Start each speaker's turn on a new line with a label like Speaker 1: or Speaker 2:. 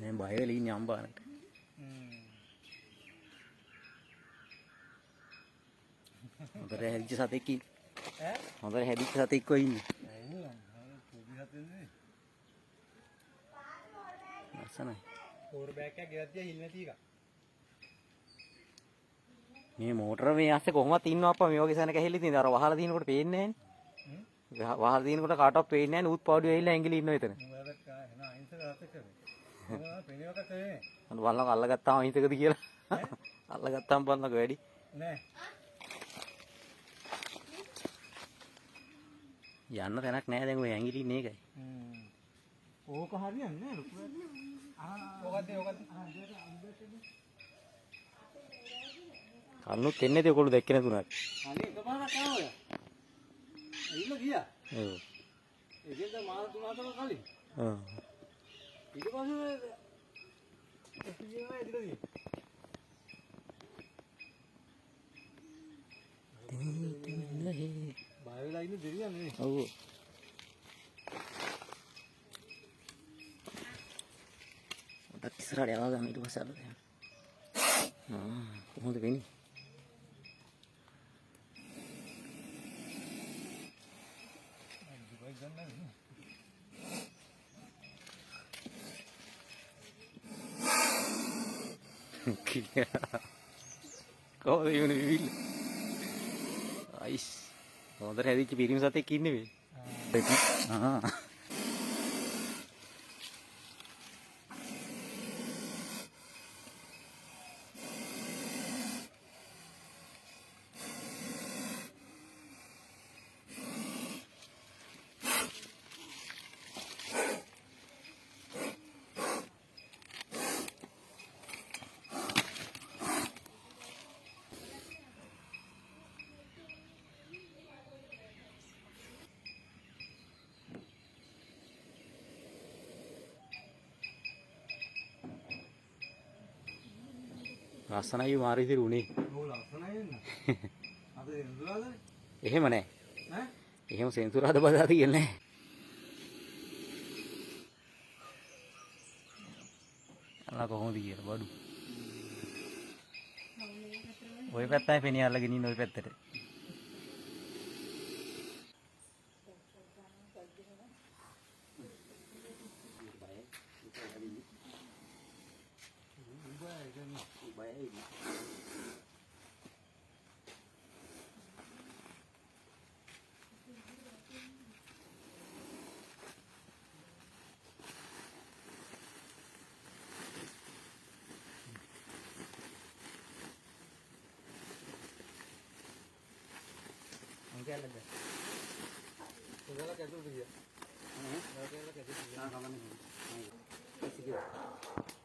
Speaker 1: मैं बाहर ली न्याम बाहर उधर है जिस साथ एक ही उधर है जिस साथ एक कोई नहीं ऐसा नहीं
Speaker 2: और बैग क्या गिरा दिया हिलने थी का
Speaker 1: මේ මෝටර මේ ආස්සේ කොහොමද ඉන්නව අප්පා මේ වගේ සැනක ඇහිලි තියෙනවා අර වහලා දිනකොට පේන්නේ නැහැ වහලා දිනකොට කාටවත් පේන්නේ නැහැ නුත් පාඩුවේ ඇහිලා ඇඟිලි ඉන්නව එතන අන්න බලන්න අල්ලගත්තාම අහිංසකද කියලා අල්ලගත්තාම බලන්නකො වැඩි
Speaker 2: නෑ
Speaker 1: යන්න තැනක් නැහැ දැන් ඔය ඇඟිලි ඉන්නේ ඒකයි
Speaker 2: ඕක හරියන්නේ නෑ ලොකු ඕකත්
Speaker 1: කන්නු තෙන්නේ තේ ඔයගොල්ලෝ දැක්කේ නැතුණා
Speaker 2: අනේ එකපාරක් ආවා ඔය ඉන්න ගියා
Speaker 1: ඔව්
Speaker 2: ඒකෙන්ද මාර 3-4 කලින් ඊට පස්සේ එක්කීනවා එදිරදී බය වෙලා ඉන්නේ දෙවියන් නේ
Speaker 1: ඔව් ඔතක් ඉස්සරහට යවා ගන්න ඊට පස්සේ අර කොහොමද වෙන්නේ කොහොමද යන්නේ විවිල් අයිස් හොඳට හැදිච්ච පිරිමි සතෙක් ඉන්නේ මේ ලස්සනයි මාරි ඉතින් උනේ.
Speaker 2: ඔව් ලස්සනයි වෙන්න. අද සෙන්සුරාදනේ.
Speaker 1: එහෙම නැහැ.
Speaker 2: ඈ?
Speaker 1: එහෙම සෙන්සුරාද බදා තියන්නේ නැහැ. අල්ලා කොහොමද කියලා බඩු. ওই පැත්තයි පෙනිය අල්ලගෙන ඉන්න ওই පැත්තට.
Speaker 2: Enggak ada. Segala kayak itu dia. Segala kayak itu dia. Nah, kapan ini? Nah,